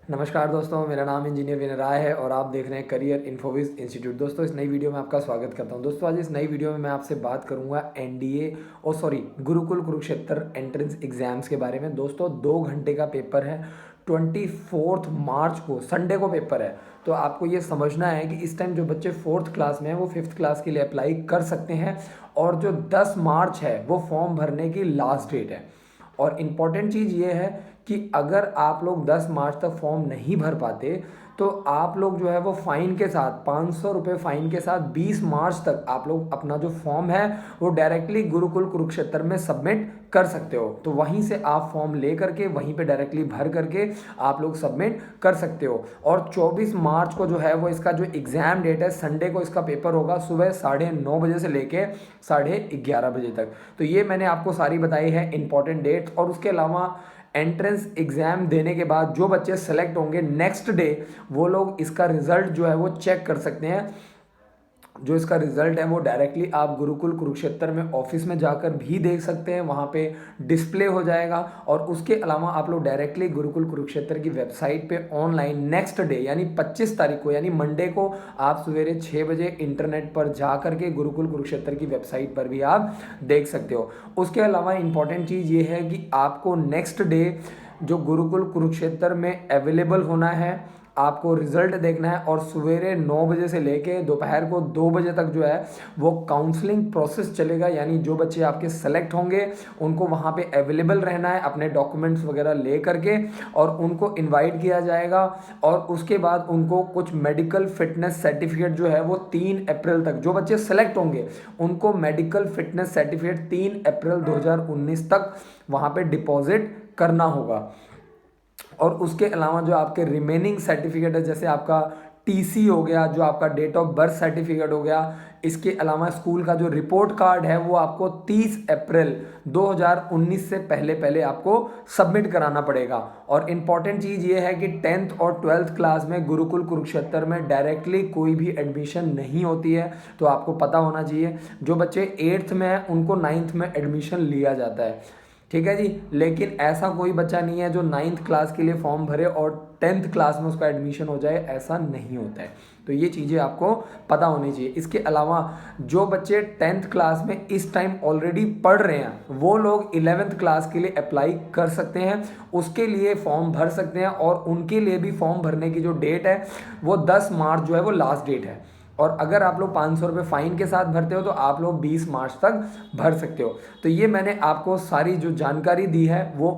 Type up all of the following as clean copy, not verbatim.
नमस्कार दोस्तों, मेरा नाम इंजीनियर विनय राय है और आप देख रहे हैं करियर इन्फोविज इंस्टीट्यूट। दोस्तों, इस नई वीडियो में आपका स्वागत करता हूं। दोस्तों, आज इस नई वीडियो में मैं आपसे बात करूंगा गुरुकुल कुरुक्षेत्र एंट्रेंस एग्जाम्स के बारे में। दोस्तों, 2 घंटे का पेपर है। 24 मार्च को संडे को पेपर है। तो आपको ये समझना है कि इस टाइम जो बच्चे 4th क्लास में हैं वो 5th क्लास के लिए अप्लाई कर सकते हैं। और जो 10 मार्च है वो फॉर्म भरने की लास्ट डेट है। और इम्पॉर्टेंट चीज़ ये है कि अगर आप लोग 10 मार्च तक फॉर्म नहीं भर पाते तो आप लोग जो है वो फाइन के साथ 500 रुपये फाइन के साथ 20 मार्च तक आप लोग अपना जो फॉर्म है वो डायरेक्टली गुरुकुल कुरुक्षेत्र में सबमिट कर सकते हो। तो वहीं से आप फॉर्म ले करके वहीं पे डायरेक्टली भर करके आप लोग सबमिट कर सकते हो। और 24 मार्च को जो है वो इसका जो एग्ज़ाम डेट है, संडे को इसका पेपर होगा सुबह 9:30 बजे से लेके 11:30 बजे तक। तो ये मैंने आपको सारी बताई है इंपॉर्टेंट डेट। और उसके अलावा एंट्रेंस एग्जाम देने के बाद जो बच्चे सेलेक्ट होंगे नेक्स्ट डे वो लोग इसका रिजल्ट जो है वो चेक कर सकते हैं। जो इसका रिजल्ट है वो डायरेक्टली आप गुरुकुल कुरुक्षेत्र में ऑफिस में जाकर भी देख सकते हैं, वहाँ पे डिस्प्ले हो जाएगा। और उसके अलावा आप लोग डायरेक्टली गुरुकुल कुरुक्षेत्र की वेबसाइट पे ऑनलाइन नेक्स्ट डे यानी 25 तारीख को यानी मंडे को आप सवेरे 6 बजे इंटरनेट पर जा करके गुरुकुल कुरुक्षेत्र की वेबसाइट पर भी आप देख सकते हो। उसके अलावा इंपॉर्टेंट चीज़ ये है कि आपको नेक्स्ट डे जो गुरुकुल कुरुक्षेत्र में अवेलेबल होना है, आपको रिजल्ट देखना है। और सवेरे 9 बजे से लेके दोपहर को 2 बजे तक जो है वो काउंसलिंग प्रोसेस चलेगा। यानी जो बच्चे आपके सेलेक्ट होंगे उनको वहाँ पे अवेलेबल रहना है अपने डॉक्यूमेंट्स वगैरह ले करके, और उनको इनवाइट किया जाएगा। और उसके बाद उनको कुछ मेडिकल फिटनेस सर्टिफिकेट जो है वो 3 अप्रैल तक, जो बच्चे सेलेक्ट होंगे उनको मेडिकल फिटनेस सर्टिफिकेट 3 अप्रैल 2019 तक वहाँ पे डिपॉजिट करना होगा। और उसके अलावा जो आपके रिमेनिंग सर्टिफिकेट है, जैसे आपका टीसी हो गया, जो आपका डेट ऑफ बर्थ सर्टिफिकेट हो गया, इसके अलावा स्कूल का जो रिपोर्ट कार्ड है वो आपको 30 अप्रैल 2019 से पहले पहले आपको सबमिट कराना पड़ेगा। और इम्पॉर्टेंट चीज़ ये है कि 10th और 12th क्लास में गुरुकुल कुरुक्षेत्र में डायरेक्टली कोई भी एडमिशन नहीं होती है, तो आपको पता होना चाहिए। जो बच्चे 8th में हैं उनको 9th में एडमिशन लिया जाता है, ठीक है जी। लेकिन ऐसा कोई बच्चा नहीं है जो 9th क्लास के लिए फॉर्म भरे और 10th क्लास में उसका एडमिशन हो जाए, ऐसा नहीं होता है। तो ये चीज़ें आपको पता होनी चाहिए। इसके अलावा जो बच्चे 10th क्लास में इस टाइम ऑलरेडी पढ़ रहे हैं वो लोग 11th क्लास के लिए अप्लाई कर सकते हैं, उसके लिए फॉर्म भर सकते हैं। और उनके लिए भी फॉर्म भरने की जो डेट है वो 10 मार्च जो है वो लास्ट डेट है। और अगर आप लोग 500 रुपये फाइन के साथ भरते हो तो आप लोग 20 मार्च तक भर सकते हो। तो ये मैंने आपको सारी जो जानकारी दी है वो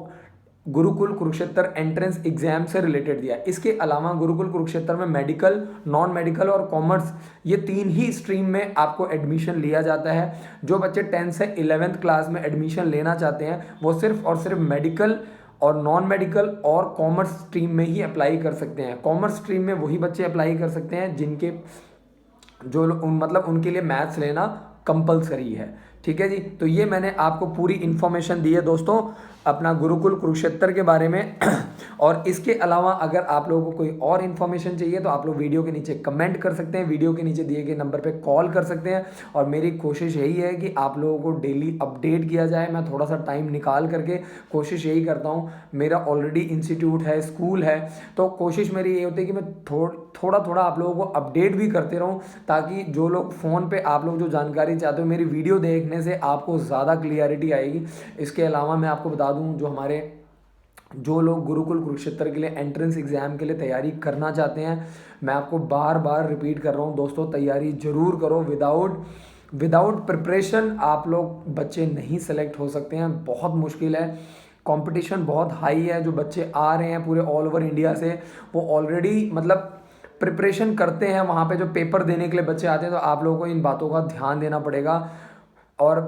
गुरुकुल कुरुक्षेत्र एंट्रेंस एग्जाम से रिलेटेड दिया। इसके अलावा गुरुकुल कुरुक्षेत्र में मेडिकल, नॉन मेडिकल और कॉमर्स, ये 3 ही स्ट्रीम में आपको एडमिशन लिया जाता है। जो बच्चे 10th से 11th क्लास में एडमिशन लेना चाहते हैं वो सिर्फ और सिर्फ मेडिकल और नॉन मेडिकल और कॉमर्स स्ट्रीम में ही अप्लाई कर सकते हैं। कॉमर्स स्ट्रीम में वही बच्चे अप्लाई कर सकते हैं जिनके मतलब उनके लिए मैथ्स लेना कंपलसरी है, ठीक है जी। तो ये मैंने आपको पूरी इन्फॉर्मेशन दी है दोस्तों अपना गुरुकुल कुरुक्षेत्र के बारे में। और इसके अलावा अगर आप लोगों को कोई और इन्फॉर्मेशन चाहिए तो आप लोग वीडियो के नीचे कमेंट कर सकते हैं, वीडियो के नीचे दिए गए नंबर पे कॉल कर सकते हैं। और मेरी कोशिश यही है कि आप लोगों को डेली अपडेट किया जाए। मैं थोड़ा सा टाइम निकाल करके कोशिश यही करता हूँ। मेरा ऑलरेडी इंस्टीट्यूट है, स्कूल है, तो कोशिश मेरी ये होती है कि मैं थोड़ा थोड़ा आप लोगों को अपडेट भी करते रहूं, ताकि जो लोग फ़ोन पे आप लोग जो जानकारी चाहते हो मेरी वीडियो देखने से आपको ज़्यादा क्लियरिटी आएगी। इसके अलावा मैं आपको बता दूं, जो लोग गुरुकुल कुरुक्षेत्र के लिए एंट्रेंस एग्ज़ाम के लिए तैयारी करना चाहते हैं, मैं आपको बार बार रिपीट कर रहा हूँ दोस्तों, तैयारी ज़रूर करो। विदाउट प्रिपरेशन आप लोग बच्चे नहीं सेलेक्ट हो सकते हैं, बहुत मुश्किल है। कंपटीशन बहुत हाई है। जो बच्चे आ रहे हैं पूरे ऑल ओवर इंडिया से वो ऑलरेडी मतलब प्रिपरेशन करते हैं, वहाँ पे जो पेपर देने के लिए बच्चे आते हैं। तो आप लोगों को इन बातों का ध्यान देना पड़ेगा। और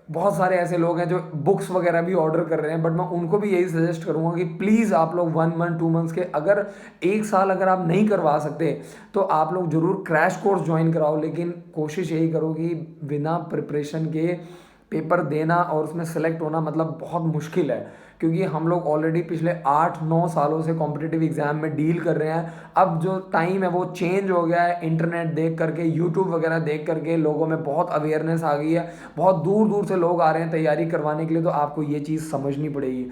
बहुत सारे ऐसे लोग हैं जो बुक्स वगैरह भी ऑर्डर कर रहे हैं, बट मैं उनको भी यही सजेस्ट करूंगा कि प्लीज़ आप लोग 1 मंथ 2 मंथ्स के, अगर 1 साल अगर आप नहीं करवा सकते तो आप लोग ज़रूर क्रैश कोर्स ज्वाइन कराओ। लेकिन कोशिश यही करो कि बिना प्रिपरेशन के पेपर देना और उसमें सेलेक्ट होना मतलब बहुत मुश्किल है, क्योंकि हम लोग ऑलरेडी पिछले 8-9 सालों से कॉम्पिटिटिव एग्जाम में डील कर रहे हैं। अब जो टाइम है वो चेंज हो गया है। इंटरनेट देख करके, यूट्यूब वगैरह देख करके लोगों में बहुत अवेयरनेस आ गई है। बहुत दूर दूर से लोग आ रहे हैं तैयारी करवाने के लिए, तो आपको ये चीज़ समझनी पड़ेगी।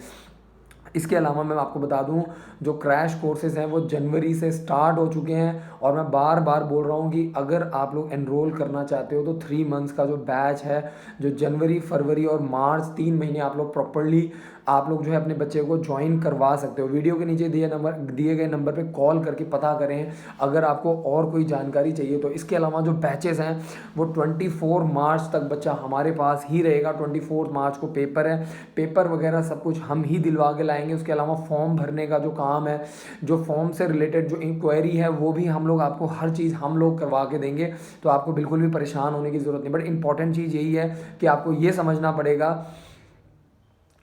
इसके अलावा मैं आपको बता दूं, जो क्रैश कोर्सेज हैं वो जनवरी से स्टार्ट हो चुके हैं, और मैं बार बार बोल रहा हूं कि अगर आप लोग एनरोल करना चाहते हो तो 3 मंथ्स का जो बैच है, जो जनवरी फरवरी और मार्च 3 महीने आप लोग प्रॉपरली आप लोग जो है अपने बच्चे को ज्वाइन करवा सकते हो। वीडियो के नीचे दिए गए नंबर पे कॉल करके पता करें अगर आपको और कोई जानकारी चाहिए तो। इसके अलावा जो बैचेस हैं वो 24 मार्च तक बच्चा हमारे पास ही रहेगा। 24 मार्च को पेपर है, पेपर वगैरह सब कुछ हम ही दिलवा के लाएंगे। उसके अलावा फॉर्म भरने का जो काम है, जो फॉर्म से रिलेटेड जो इंक्वायरी है, वो भी हम लोग आपको हर चीज़ हम लोग करवा के देंगे, तो आपको बिल्कुल भी परेशान होने की ज़रूरत नहीं। बट इंपॉर्टेंट चीज़ यही है कि आपको ये समझना पड़ेगा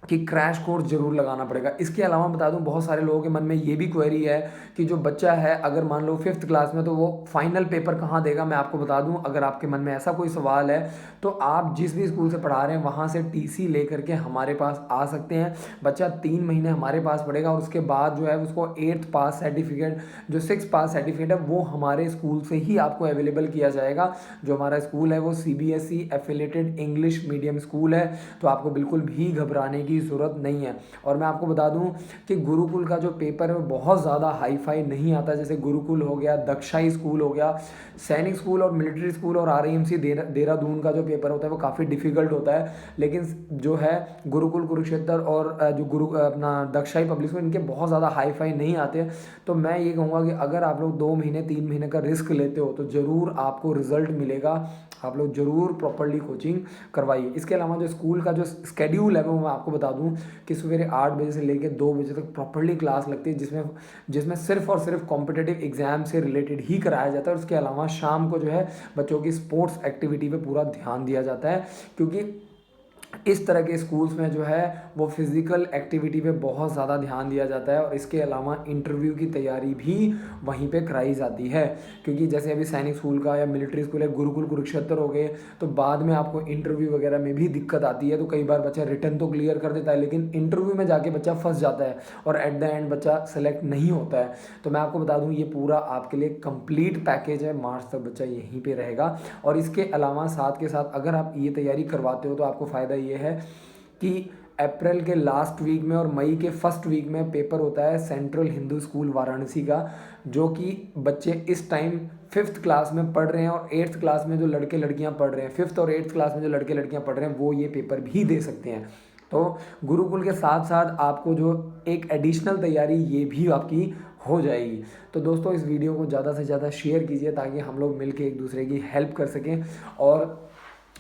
कि क्रैश कोर्स जरूर लगाना पड़ेगा। इसके अलावा बता दूं, बहुत सारे लोगों के मन में ये भी क्वेरी है कि जो बच्चा है अगर मान लो 5th क्लास में, तो वो फाइनल पेपर कहाँ देगा। मैं आपको बता दूं, अगर आपके मन में ऐसा कोई सवाल है तो आप जिस भी स्कूल से पढ़ा रहे हैं वहाँ से टीसी लेकर के हमारे पास आ सकते हैं। बच्चा 3 महीने हमारे पास पढ़ेगा और उसके बाद जो है उसको 8th पास सर्टिफिकेट, जो 6th पास सर्टिफिकेट है, वो हमारे स्कूल से ही आपको अवेलेबल किया जाएगा। जो हमारा स्कूल है वो CBSE affiliated English medium school है, तो आपको बिल्कुल भी घबराने की ज़रूरत नहीं है। और मैं आपको बता दूं कि गुरुकुल का जो पेपर है वो बहुत ज़्यादा हाई फाई नहीं आता। जैसे गुरुकुल हो गया, दक्षाई स्कूल हो गया, सैनिक स्कूल और मिलिट्री स्कूल और RIMC देहरादून का जो पेपर होता है वो काफ़ी डिफिकल्ट होता है। लेकिन जो है गुरुकुल कुरुक्षेत्र और जो अपना दक्षाई पब्लिक स्कूल, इनके बहुत ज़्यादा हाई फाई नहीं आते। तो मैं ये कहूँगा कि अगर आप लोग 2 महीने 3 महीने का रिस्क लेते हो तो ज़रूर आपको रिजल्ट मिलेगा। आप लोग ज़रूर प्रॉपरली कोचिंग करवाइए। इसके अलावा जो स्कूल का जो स्केड्यूल है वो मैं आपको बता दूं कि सवेरे 8 बजे से लेकर 2 बजे तक प्रॉपरली क्लास लगती है, जिसमें जिसमें सिर्फ और सिर्फ कॉम्पिटिटिव एग्जाम से रिलेटेड ही कराया जाता है। और उसके अलावा शाम को जो है बच्चों की स्पोर्ट्स एक्टिविटी पे पूरा ध्यान दिया जाता है, क्योंकि इस तरह के स्कूल्स में जो है वो फिज़िकल एक्टिविटी पे बहुत ज़्यादा ध्यान दिया जाता है। और इसके अलावा इंटरव्यू की तैयारी भी वहीं पे कराई जाती है, क्योंकि जैसे अभी सैनिक स्कूल का या मिलिट्री स्कूल है, गुरुकुल कुरुक्षेत्र हो गए, तो बाद में आपको इंटरव्यू वगैरह में भी दिक्कत आती है। तो कई बार बच्चा रिटर्न तो क्लियर कर देता है, लेकिन इंटरव्यू में जाके बच्चा फंस जाता है और एट द एंड बच्चा सेलेक्ट नहीं होता है। तो मैं आपको बता दूँ, ये पूरा आपके लिए कंप्लीट पैकेज है। मार्च तक बच्चा यहीं पर रहेगा। और इसके अलावा साथ के साथ अगर आप ये तैयारी करवाते हो तो आपको फ़ायदा ये है कि अप्रैल के लास्ट वीक में और मई के फर्स्ट वीक में पेपर होता है सेंट्रल हिंदू स्कूल वाराणसी का, जो कि बच्चे इस टाइम 5th क्लास में पढ़ रहे हैं और 8th क्लास में जो लड़के लड़कियां पढ़ रहे हैं, 5th और 8th क्लास में जो लड़के लड़कियां पढ़ रहे हैं, वो ये पेपर भी दे सकते हैं। तो गुरुकुल के साथ साथ आपको जो एक एडिशनल तैयारी ये भी आपकी हो जाएगी। तो दोस्तों, इस वीडियो को ज़्यादा से ज़्यादा शेयर कीजिए ताकि हम लोग मिलकर एक दूसरे की हेल्प कर सकें। और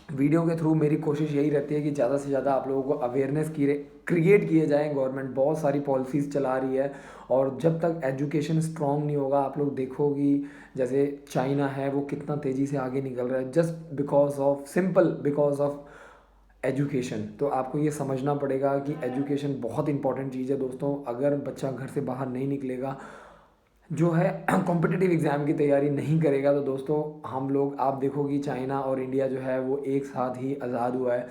वीडियो के थ्रू मेरी कोशिश यही रहती है कि ज़्यादा से ज़्यादा आप लोगों को अवेयरनेस क्रिएट किए जाएँ। गवर्नमेंट बहुत सारी पॉलिसीज़ चला रही है, और जब तक एजुकेशन स्ट्रॉन्ग नहीं होगा, आप लोग देखोगी जैसे चाइना है वो कितना तेज़ी से आगे निकल रहा है, जस्ट बिकॉज ऑफ एजुकेशन। तो आपको ये समझना पड़ेगा कि एजुकेशन बहुत इंपॉर्टेंट चीज़ है दोस्तों। अगर बच्चा घर से बाहर नहीं निकलेगा, जो है कॉम्पिटिटिव एग्ज़ाम की तैयारी नहीं करेगा, तो दोस्तों हम लोग, आप देखोगी चाइना और इंडिया जो है वो एक साथ ही आज़ाद हुआ है,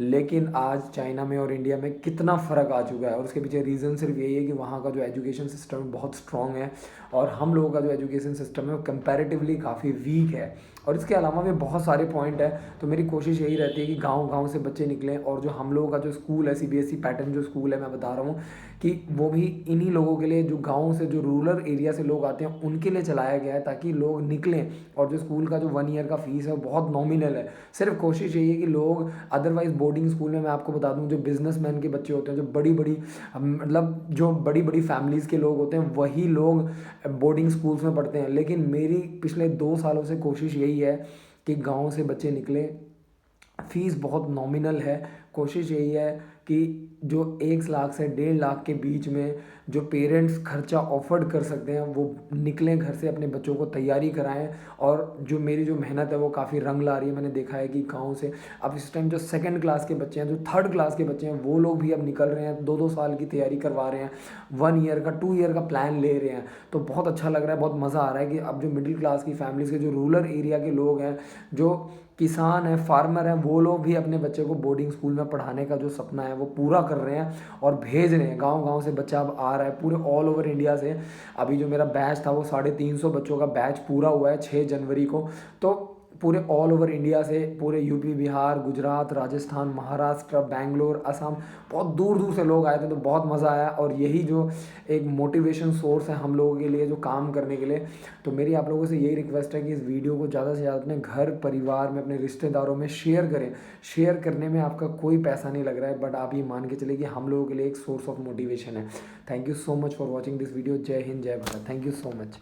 लेकिन आज चाइना में और इंडिया में कितना फ़र्क आ चुका है। और उसके पीछे रीज़न सिर्फ यही है कि वहाँ का जो एजुकेशन सिस्टम बहुत स्ट्रॉन्ग है और हम लोगों का जो एजुकेशन सिस्टम है वो कंपैरेटिवली काफ़ी वीक है। और इसके अलावा भी बहुत सारे पॉइंट है। तो मेरी कोशिश यही रहती है कि गाँव से बच्चे निकलें, और जो हम लोगों का जो स्कूल है CBSE पैटर्न जो स्कूल है, मैं बता रहा हूँ कि वो भी इन्हीं लोगों के लिए, जो गाँव से, जो रूरल एरिया से लोग आते हैं, उनके लिए चलाया गया है ताकि लोग निकलें। और जो स्कूल का जो 1 ईयर का फ़ीस है वो बहुत नॉमिनल है। सिर्फ कोशिश यही है कि लोग, अदरवाइज़ बोर्डिंग स्कूल में मैं आपको बता दूं, जो बिजनेसमैन के बच्चे होते हैं, जो बड़ी बड़ी मतलब जो बड़ी बड़ी फैमिलीज़ के लोग होते हैं, वही लोग बोर्डिंग स्कूल्स में पढ़ते हैं। लेकिन मेरी पिछले 2 सालों से कोशिश यही है कि गाँव से बच्चे निकलें। फ़ीस बहुत नॉमिनल है। कोशिश यही है कि जो 1 लाख से 1.5 लाख के बीच में जो पेरेंट्स खर्चा ऑफर्ड कर सकते हैं, वो निकलें घर से, अपने बच्चों को तैयारी कराएं। और जो मेरी जो मेहनत है वो काफ़ी रंग ला रही है। मैंने देखा है कि गाँव से अब इस टाइम जो 2nd क्लास के बच्चे हैं, जो 3rd क्लास के बच्चे हैं, वो लोग भी अब निकल रहे हैं, 2-2 साल की तैयारी करवा रहे हैं, 1 ईयर का 2 ईयर का प्लान ले रहे हैं। तो बहुत अच्छा लग रहा है, बहुत मज़ा आ रहा है कि अब जो मिडिल क्लास की फैमिलीज़ के, जो रूरल एरिया के लोग हैं, जो किसान है, फार्मर है, वो लोग भी अपने बच्चे को बोर्डिंग स्कूल में पढ़ाने का जो सपना है वो पूरा कर रहे हैं और भेज रहे हैं। गांव से बच्चा अब आ रहा है पूरे ऑल ओवर इंडिया से। अभी जो मेरा बैच था वो 350 बच्चों का बैच पूरा हुआ है 6 जनवरी को। तो पूरे ऑल ओवर इंडिया से, पूरे यूपी, बिहार, गुजरात, राजस्थान, महाराष्ट्र, बैंगलोर, असम, बहुत दूर दूर से लोग आए थे। तो बहुत मज़ा आया और यही जो एक मोटिवेशन सोर्स है हम लोगों के लिए जो काम करने के लिए। तो मेरी आप लोगों से यही रिक्वेस्ट है कि इस वीडियो को ज़्यादा से ज़्यादा अपने घर परिवार में, अपने रिश्तेदारों में शेयर करें। शेयर करने में आपका कोई पैसा नहीं लग रहा है, बट आप ये मान के चले कि हम लोगों के लिए एक सोर्स ऑफ मोटिवेशन है। Thank you so much for watching this video. जय हिंद, जय Bharat. Thank you so much.